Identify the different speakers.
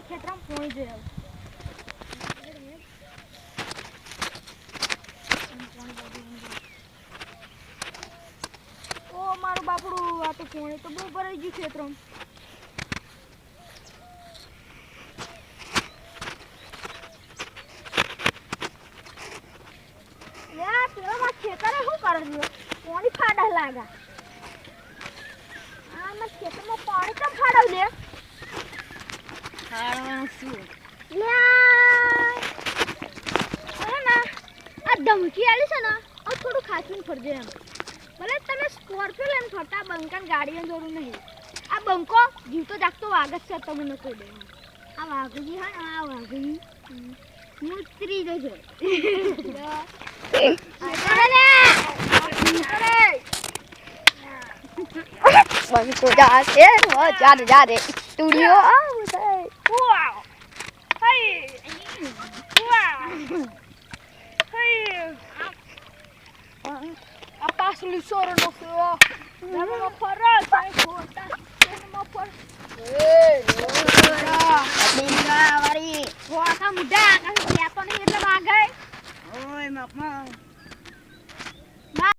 Speaker 1: ખેતરમાં પોણી જોયો ઓ મારું બાપડું આ તો પોણી તો બહુ ભરાઈ ગયું ખેતરમાં યા પેલો માં ખેતરે શું કરે છે પોણી ફાડા લાગા આ માં ખેતરમાં પાણી તો ફાડવ લે
Speaker 2: ખાવાનું શું
Speaker 1: આ ધમકી આલી છે ને આ થોડું ખાસું ફરજે એમ ભલે તમે સ્કોર્પિયો લઈને ફરતા બંકાન ગાડીની જરૂર નહીં આ બંકો જીવતો જાગતો વાઘ જ છે તમને કહી દે આ વાઘજી હા ને આ વાઘજી મૂતરી જશે
Speaker 2: મમ્મી તો જાતે જા રે સ્ટુડિયો
Speaker 1: વાવ હઈ વાવ હઈ a passo lhe choro no fio leva uma parada sai corta uma parada ei
Speaker 2: ડીંગા વારી
Speaker 1: વો કા મુડા કા તો નહીં એટલે વાગાય
Speaker 2: ઓય મમ્મા